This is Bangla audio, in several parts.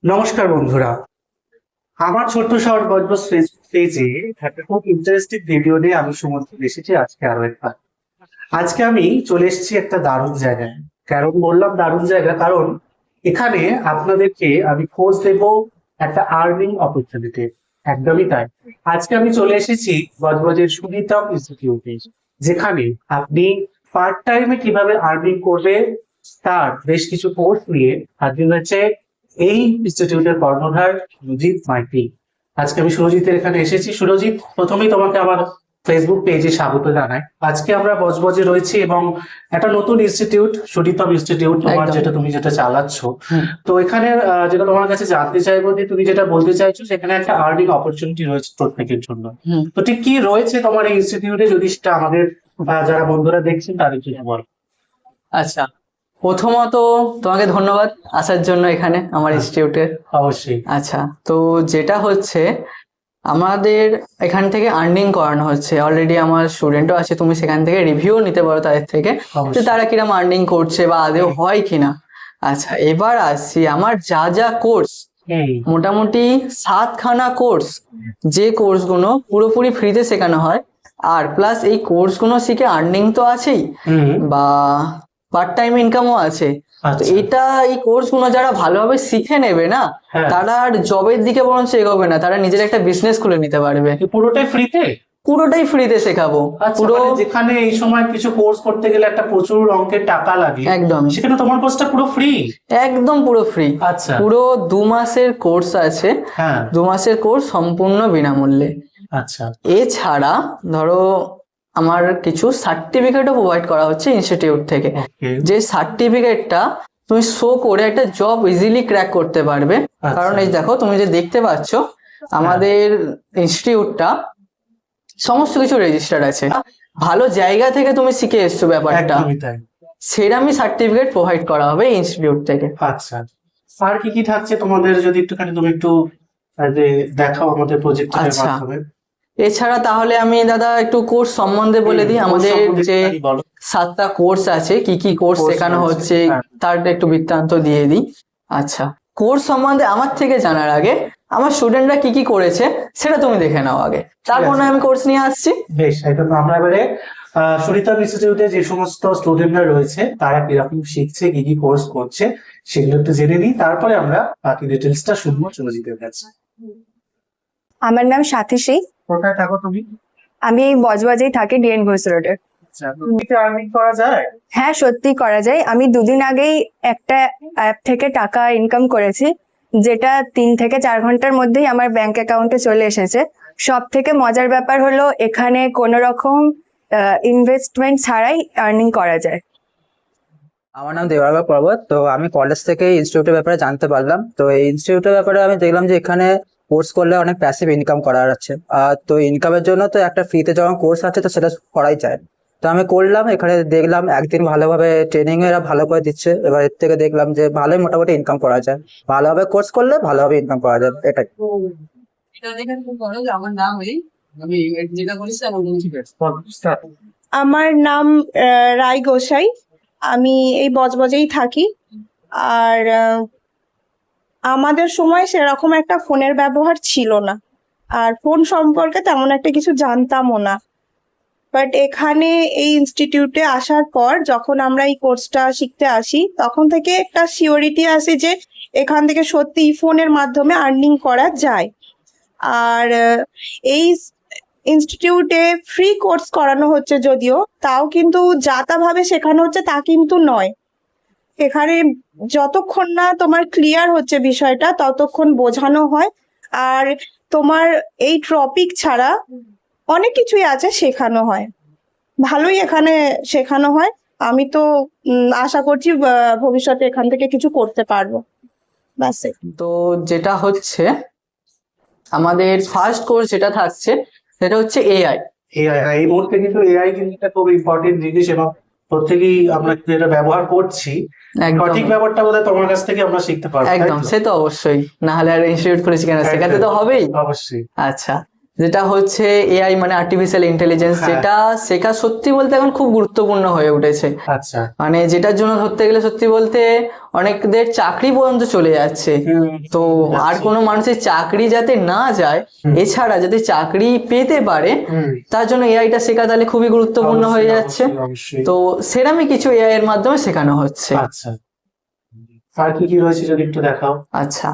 নমস্কার বন্ধুরা, আমার ছোট্ট শহর বজবজ ফেসবুক পেজে একটা খুব ইন্টারেস্টিং ভিডিও নিয়ে আমি সমর্থন এসেছি আজকে আরো একবার। আজকে আমি চলে এসেছি একটা দারুণ জায়গায়। কারণ বললাম দারুণ জায়গা, কারণ এখানে আপনাদেরকে আমি খোঁজ দেব একটা আর্নিং অপরচুনিটি। একদমই তাই। আজকে আমি চলে এসেছি বজবজের সুনিতা ইনস্টিটিউটে, যেখানে আপনি পার্ট টাইমে কিভাবে আর্নিং করবে তার বেশ কিছু কোর্স নিয়ে হাজির হয়েছে এই ইনস্টিটিউটের কর্ণধার সুরজিৎ মাইতি। আজকে আমি সুরজিতের এখানে এসেছি। সুরজিৎ, প্রথমেই তোমাকে আমার ফেসবুক পেজে স্বাগত জানাই। আজকে আমরা বজবজে রয়েছি এবং একটা নতুন ইনস্টিটিউট, সুনিতম ইনস্টিটিউট, তোমার একদম। তুমি যেটা চালাচ্ছ। হুম। তো এখানে যেটা তোমার কাছে জানতে চাইবো যে তুমি যেটা বলতে চাইছো সেখানে একটা আর্নিং অপরচুনিটি রয়েছে প্রত্যেকের জন্য। হুম। তো ঠিক কি রয়েছে তোমার এই ইনস্টিটিউটে, যদি সেটা আমাদের যারা বন্ধুরা দেখছেন তাদের জন্য বলো। আচ্ছা, প্রথমত তোমাকে ধন্যবাদ আসার জন্য এখানে আমার ইনস্টিটিউটে। অবশ্যই। আচ্ছা, তো যেটা হচ্ছে আমাদের এখান থেকে আর্নিং করানো হচ্ছে। অলরেডি আমার স্টুডেন্টও আছে, তুমি সেখান থেকে রিভিউ নিতে পারো তাদের থেকে যে অবশ্যই। তারা কিরম আর্নিং করছে বা আদেও হয় কিনা। আচ্ছা, এবার আসছি আমার যা যা কোর্স, মোটামুটি 7খানা কোর্স, যে কোর্সগুলো পুরোপুরি ফ্রিতে শেখানো হয়। আর প্লাস এই কোর্সগুলো শিখে আর্নিং তো আছেই, বা পার্ট টাইম ইনকামও আছে। তো এটা এই কোর্সগুলো যারা ভালোভাবে শিখে নেবে না, তারা আর জবের দিকে বরঞ্চ এগোবে না, তারা নিজের একটা বিজনেস খুলে নিতে পারবে। পুরোটাই ফ্রিতে? পুরোটাই ফ্রিতে শেখাবো। পুরো যেখানে এই সময় কিছু কোর্স করতে গেলে একটা প্রচুর অঙ্কের টাকা লাগে, একদম, সেখানে তোমার কোর্সটা পুরো ফ্রি? একদম পুরো ফ্রি। আচ্ছা। পুরো 2 মাসের কোর্স আছে। 2 মাসের কোর্স সম্পূর্ণ বিনামূল্যে। আচ্ছা। এছাড়া ধরো আমার কিছু সার্টিফিকেটও প্রোভাইড করা হচ্ছে ইনস্টিটিউট থেকে, যে সার্টিফিকেটটা তুমি শো করে একটা জব ইজিলি ক্র্যাক করতে পারবে। কারণ এই দেখো, তুমি যে দেখতে পাচ্ছ আমাদের ইনস্টিটিউটটা সমস্ত কিছু রেজিস্টার্ড আছে, ভালো জায়গা থেকে তুমি শিখে এসছো ব্যাপারটা, সেরকমই সার্টিফিকেট প্রোভাইড করা হবে ইনস্টিটিউট থেকে। আচ্ছা, আর কি কি থাকছে তোমাদের, যদি একটুখানি তুমি একটু দেখাও আমাদের প্রজেক্টের মাধ্যমে। এছাড়া তাহলে আমি দাদা একটু কোর্স সম্বন্ধে বলে দিই। আমাদের যে 7টা কোর্স আছে, কি কি কোর্স শেখানো হচ্ছে তার একটু বৃত্তান্ত দিয়ে দিই। আচ্ছা, কোর্স সম্বন্ধে আমার থেকে জানার আগে আমার স্টুডেন্টরা কি কি করেছে সেটা তুমি দেখে নাও আগে, তারপর আমি কোর্স নিয়ে আসছি। বেশ, একদম। আমরা এবারে সুনিতা ইনস্টিটিউটে যে সমস্ত স্টুডেন্টরা রয়েছে তারা কিরকম শিখছে, কি কি কোর্স করছে সেগুলো একটু জেনে নিই, তারপরে আমরা বাকি ডিটেলসটা শুনবো সুরজিতের কাছে। আমার নাম সাথী সিং। কোথায় থাকো তুমি? আমি এই বজবজেই থাকি, ডিএন ঘোষ রোডে। আর্নিং করা যায়? হ্যাঁ, সত্যি করা যায়। আমি 2 দিন আগেই একটা অ্যাপ থেকে টাকা ইনকাম করেছি, যেটা 3 থেকে 4 ঘন্টার মধ্যেই আমার ব্যাংক অ্যাকাউন্টে চলে এসেছে। সব থেকে মজার ব্যাপার হলো এখানে কোনো রকম ইনভেস্টমেন্ট ছাড়াই আর্নিং করা যায়। আমার নাম দেবারবা পর্বত। তো আমি কলেজ থেকে ইনস্টিটিউটের ব্যাপারে জানতে পারলাম। তো এই ইনস্টিটিউটের ব্যাপারে আমি দেখলাম যে এখানে কোর্স করলে অনেক প্যাসিভ ইনকাম করা যাচ্ছে। তো ইনকামের জন্য তো একটা ফ্রিতে যখন কোর্স আছে তো সেটা করাই যায়। তো আমি করলাম, এখানে দেখলাম একদিন ভালোভাবে ট্রেনিং এরা ভালো করে দিচ্ছে। এবার এর থেকে দেখলাম যে ভালোই মোটামুটি ইনকাম করা যায়, ভালোভাবে কোর্স করলে ভালোভাবে ইনকাম করা যায়। এটাই। আমার নাম রাই গোসাই। আমি এই বজবজেই থাকি। আর আমাদের সময় সেরকম একটা ফোনের ব্যবহার ছিল না, আর ফোন সম্পর্কে তেমন একটা কিছু জানতামও না। বাট এখানে এই ইনস্টিটিউটে আসার পর যখন আমরা এই কোর্সটা শিখতে আসি, তখন থেকে একটা সিওরিটি আসে যে এখান থেকে সত্যি ফোনের মাধ্যমে আর্নিং করা যায়। আর এই ইনস্টিটিউটে ফ্রি কোর্স করানো হচ্ছে যদিও, তাও কিন্তু যা তা ভাবে শেখানো হচ্ছে তা কিন্তু নয়। এখানে যতক্ষণ না তোমার ক্লিয়ার হচ্ছে বিষয়টা ততক্ষণ বোঝানো হয়। আর তোমার এই টপিক ছাড়া অনেক কিছুই আছে শেখানো হয়, ভালোই এখানে শেখানো হয়। আমি তো আশা করছি ভবিষ্যতে এখান থেকে কিছু করতে পারবো। ব্যাস। তো যেটা হচ্ছে আমাদের ফার্স্ট কোর্স যেটা থাকছে সেটা হচ্ছে এআই। এই মুহূর্তে কিন্তু এআই কিন্তু একটা খুব ইম্পর্টেন্ট জিনিস, এবং প্রত্যেকেই আমরা যেটা ব্যবহার করছি, সঠিক ব্যাপারটা বোধহয় তোমার কাছ থেকে আমরা শিখতে পারবো। একদম, সে তো অবশ্যই, না হলে আর ইনস্টিটিউট খুলেছি কেন, শেখাতে তো হবেই। অবশ্যই। আচ্ছা, যেটা হচ্ছে এআই মানে আর্টিফিশিয়াল ইন্টেলিজেন্স, হ্যাঁ। যেটা শেখা সত্যি বলতে এখন খুব গুরুত্বপূর্ণ হয়ে উঠেছে। আচ্ছা। মানে যেটার জন্য ধরতে গেলে সত্যি বলতে অনেকদের চাকরি পর্যন্ত চলে যাচ্ছে। তো আর কোনো মানুষের চাকরি যাতে না যায়, এছাড়া যাতে চাকরি পেতে পারে, তার জন্য এআইটা শেখা তাহলে খুবই গুরুত্বপূর্ণ হয়ে যাচ্ছে। অবশ্যই। তো সেরামই কিছু এআই এর মাধ্যমে শেখানো হচ্ছে। আচ্ছা, আর কি কি রয়েছে যদি একটু দেখাও। আচ্ছা,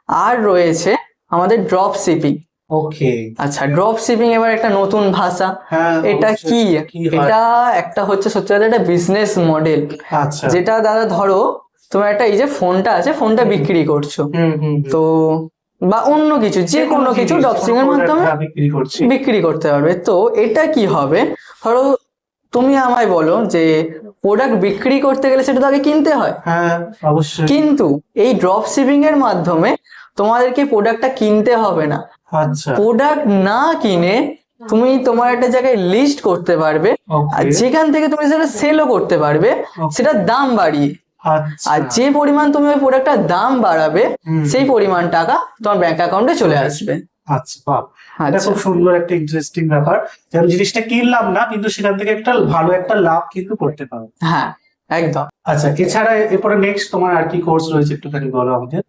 আর রয়েছে আমাদের ড্রপ শিপিং। ওকে। আচ্ছা, ড্রপ শিপিং এবার একটা নতুন ভাষা। হ্যাঁ, এটা অবশ্যই। কি? কি হয়? এটা একটা হচ্ছে সত্যি কথা একটা বিজনেস মডেল, আচ্ছা। যেটা দাদা ধরো তোমার একটা এই যে ফোনটা আছে, ফোনটা বিক্রি করছো, তো বা অন্য কিছু যে কোনো কিছু ড্রপশিপিং এর মাধ্যমে বিক্রি করছি। বিক্রি করতে পারবে। তো এটা কি হবে, ধরো তুমি আমায় বলো যে প্রোডাক্ট বিক্রি করতে গেলে সেটা তো আগে কিনতে হয়, হ্যাঁ, অবশ্যই। কিন্তু এই ড্রপ শিপিং এর মাধ্যমে তোমাদেরকে প্রোডাক্টটা কিনতে হবে না। আচ্ছা। প্রোডাক্ট না কিনে তুমি তোমার একটা জায়গায় লিস্ট করতে পারবে, আর ওকে। যেখান থেকে তুমি সেটা সেলও করতে পারবে, সেটা দাম বাড়িয়ে। আচ্ছা। আর যে পরিমাণ তুমি ওই প্রোডাক্টটার দাম বাড়াবে, সেই পরিমাণ টাকা তোমার ব্যাংক অ্যাকাউন্টে চলে আসবে। আচ্ছা, বাহ, এটা আচ্ছা, খুব সুন্দর একটা ইন্টারেস্টিং ব্যাপার যে আমি জিনিসটা কিনলাম না, কিন্তু সেখান থেকে একটা ভালো একটা লাভ কিন্তু করতে পারবো। হ্যাঁ একদম। আচ্ছা, এছাড়া এরপরে নেক্সট তোমার আর কি কোর্স রয়েছে একটুখানি বলো আমাদের।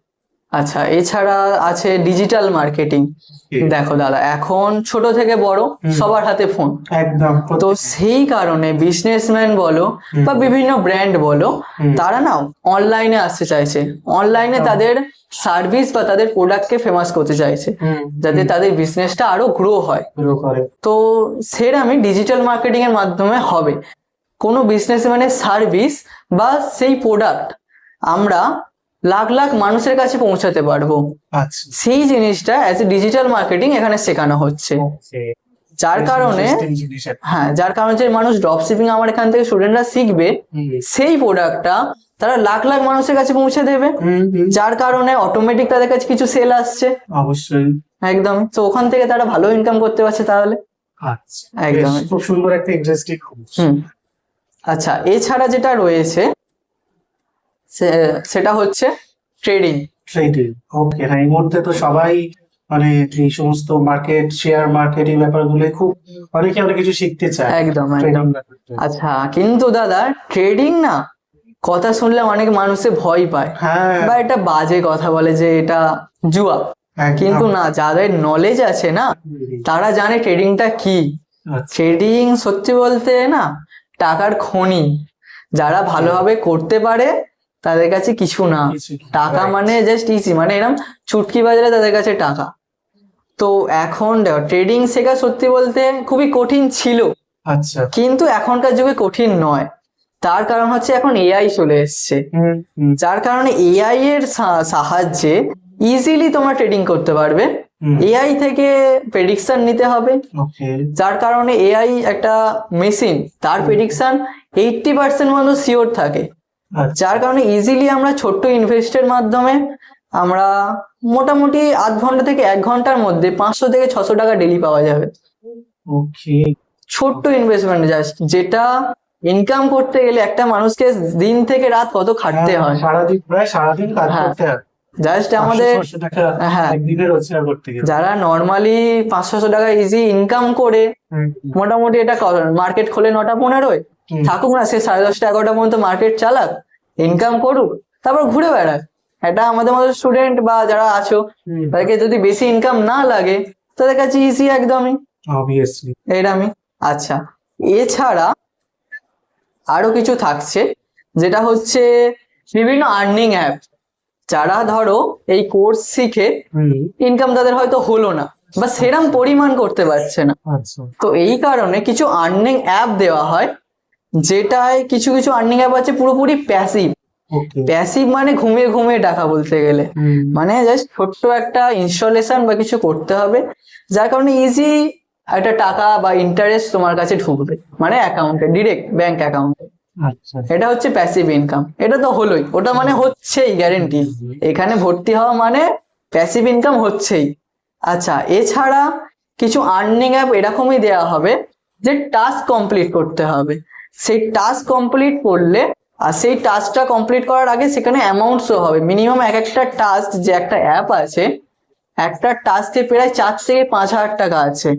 আচ্ছা, এছাড়া আছে ডিজিটাল মার্কেটিং। দেখো দাদা, এখন ছোট থেকে বড় সবার হাতে ফোন, একদম। তো সেই কারণে বিজনেসম্যান বলো বা বিভিন্ন ব্র্যান্ড বলো, তারা না অনলাইনে আসতে চাইছে, অনলাইনে তাদের সার্ভিস বা তাদের প্রোডাক্টকে ফেমাস করতে চাইছে, যাতে তাদের বিজনেসটা আরো গ্রো হয়। গ্রো করে। তো সেরকমই ডিজিটাল মার্কেটিং এর মাধ্যমে হবে কোনো বিজনেসম্যানের সার্ভিস বা সেই প্রোডাক্ট আমরা লাখ লাখ মানুষের কাছে পৌঁছাতে পারবো। আচ্ছা। সেই জিনিসটা অ্যাজ এ ডিজিটাল মার্কেটিং এখানে শেখানো হচ্ছে, যার কারণে হ্যাঁ, যার কারণে যে মানুষ ড্রপ শিপিং আমার এখান থেকে স্টুডেন্টরা শিখবে, সেই প্রোডাক্টটা তারা লাখ লাখ মানুষের কাছে পৌঁছে দেবে, যার কারণে অটোমেটিক তাদের কাছে কিছু সেল আসছে। অবশ্যই। একদম, তো ওখান থেকে তারা ভালো ইনকাম করতে পারছে তাহলে। আচ্ছা, একদম। খুব সুন্দর একটা ইন্টারেস্টিং কোর্স। আচ্ছা, এছাড়া যেটা রয়েছে সেটা হচ্ছে ট্রেডিং। ট্রেডিং। ওকে, হ্যাঁ, এই মুহূর্তে তো সবাই মানে এই সমস্ত মার্কেট, শেয়ার মার্কেট, এই ব্যাপারগুলো খুব অনেকে অনেক কিছু শিখতে চায়। একদম একদম। ট্রেডিং ব্যাপারটা। আচ্ছা, কিন্তু দাদা ট্রেডিং না কথা শুনলে অনেক মানুষে ভয় পায়, হ্যাঁ, বা এটা বাজে কথা বলে যে এটা জুয়া, একদম। কিন্তু না, যাদের নলেজ আছে না তারা জানে ট্রেডিংটা কি। আচ্ছা। ট্রেডিং সত্যি বলতে না টাকার খনি, যারা ভালোভাবে করতে পারে তাদের কাছে কিছু না, টাকা মানে জাস্ট ইজি, মানে এরকম চুটকি বাজারে তাদের কাছে টাকা। তো এখন ট্রেডিং শেখা সত্যি বলতে খুবই কঠিন ছিল, আচ্ছা। কিন্তু এখনকার যুগে কঠিন নয়। তার কারণ হচ্ছে এখন এআই চলে এসছে, যার কারণে এআই এর সাহায্যে ইজিলি তোমরা ট্রেডিং করতে পারবে। এআই থেকে প্রেডিকশন নিতে হবে, ওকে। যার কারণে এআই একটা মেশিন, তার প্রেডিকশন 80% মতো শিওর থাকে, যার কারণে ইজিলি আমরা ছোট্ট ইনভেস্টের মাধ্যমে আমরা মোটামুটি আধ ঘন্টা থেকে 1 ঘন্টার মধ্যে 500 থেকে 600 টাকা ডেলি পাওয়া যাবে। ওকে। ছোট্ট ইনভেস্টমেন্ট জাস্ট, যেটা ইনকাম করতে গেলে একটা মানুষকে দিন থেকে রাত কত খাটতে হয়, সারাদিন, প্রায় সারাদিন কাজ হ্যাঁ। করতে হয়। জাস্ট আমাদের 500 টাকা হ্যাঁ, একদিনে রোজগার করতে গেলে। যারা নর্মালি 500 টাকা ইজি ইনকাম করে মোটামুটি এটা মার্কেট খোলে 9টা-15-য়, থাকুক না সে 10:30-11টা পর্যন্ত মার্কেট চালাক, ইনকাম করুক, তারপর ঘুরে বেড়াক। এটা আমাদের মতো স্টুডেন্ট বা যারা আছো তাদেরকে যদি বেশি ইনকাম না লাগে, তাদের কাছে ইজি একদমই অবভিয়াসলি। এরকমই। আচ্ছা, এছাড়া আরো কিছু থাকছে, যেটা হচ্ছে বিভিন্ন আর্নিং অ্যাপ। যারা ধরো এই কোর্স শিখে ইনকাম তাদের হয়তো হলো না বা সেরম পরিমাণ করতে পারছে না, আচ্ছা। তো এই কারণে কিছু আর্নিং অ্যাপ দেওয়া হয়, যেটায় কিছু কিছু আর্নিং অ্যাপ আছে পুরোপুরি প্যাসিভ। ওকে। প্যাসিভ মানে ঘুমিয়ে ঘুমিয়ে টাকা বলতে গেলে, মানে জাস্ট ছোট্ট একটা ইনস্টলেশন বা কিছু করতে হবে, যার কারণে ইজি একটা টাকা বা ইন্টারেস্ট তোমার কাছে ঢুকবে, মানে অ্যাকাউন্টে, ডিরেক্ট ব্যাংক অ্যাকাউন্টে। আচ্ছা। এটা হচ্ছে প্যাসিভ ইনকাম, এটা তো হলোই, ওটা মানে হচ্ছেই গ্যারেন্টি, এখানে ভর্তি হওয়া মানে প্যাসিভ ইনকাম হচ্ছেই। আচ্ছা, এছাড়া কিছু আর্নিং অ্যাপ এরকমই দেওয়া হবে যে টাস্ক কমপ্লিট করতে হবে, সেই টাস্ক কমপ্লিট করলে, আর সেই টাস্কটা কমপ্লিট করার আগে সেখানে অ্যামাউন্ট শো হবে, মিনিমাম এক একটা টাস্ক যে একটা অ্যাপ আছে একটা টাস্কে প্রায় 4 থেকে 5 হাজার টাকা আছে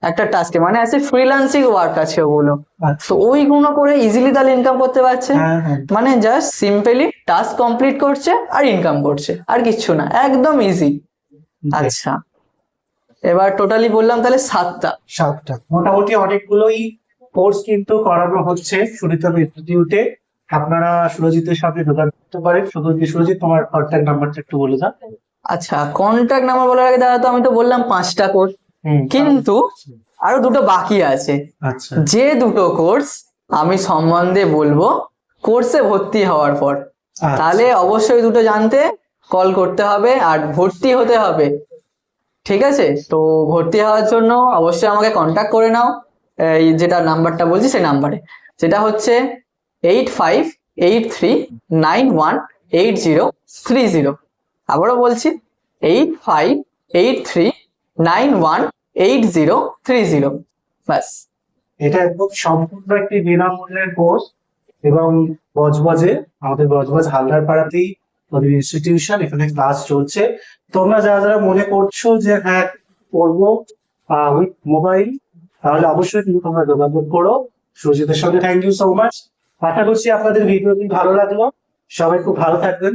একটা টাস্কে, মানে আছে ফ্রিল্যান্সিং ওয়ার্ক আছে ওগুলো। আচ্ছা। তো ওইগুলো করে ইজিলি তাহলে ইনকাম করতে পারছে। হ্যাঁ, হ্যাঁ। মানে জাস্ট সিম্পলি টাস্ক কমপ্লিট করছে আর ইনকাম করছে, আর কিচ্ছু না, একদম ইজি। আচ্ছা, এবার টোটালি বললাম তাহলে 7টা। 7টা, মোটামুটি অনেকগুলোই কোর্স কিন্তু করানো হচ্ছে সুরিতম ইনস্টিটিউটে। আপনারা সুরজিতের সাথে যোগাযোগ করতে পারেন। সুরজিৎ, তোমার কন্ট্যাক্ট নাম্বারটা একটু বলে দাও। আচ্ছা, কন্ট্যাক্ট নাম্বার বলার আগে দাদা, তো আমি তো বললাম 5টা কোর্স, কিন্তু আরো 2টো বাকি আছে। আচ্ছা, যে 2টো কোর্স আমি সম্বন্ধে বলবো কোর্সে ভর্তি হওয়ার পর, তাহলে অবশ্যই 2টো জানতে কল করতে হবে আর ভর্তি হতে হবে। ঠিক আছে, তো ভর্তি হওয়ার জন্য অবশ্যই আমাকে কন্ট্যাক্ট করে নাও, এই যেটা নাম্বারটা বলছি সেই নাম্বারে, যেটা হচ্ছে 8583918030। আবারও বলছি 8583918030। ব্যাস। এটা একদম সম্পূর্ণ একটি বিনামূল্যের কোর্স, এবং বজবজে, আমাদের বজবজ হালদার পাড়াতেই ওদের ইনস্টিটিউশন, এখানে ক্লাস চলছে। তোমরা যারা যারা মনে করছো যে হ্যাঁ করবো উইথ মোবাইল, তাহলে অবশ্যই কিন্তু তোমরা যোগাযোগ করো সুরজিতের সঙ্গে। Thank you so much. আশা করছি আপনাদের ভিডিওটি ভালো লাগলো। সবাই খুব ভালো থাকবেন।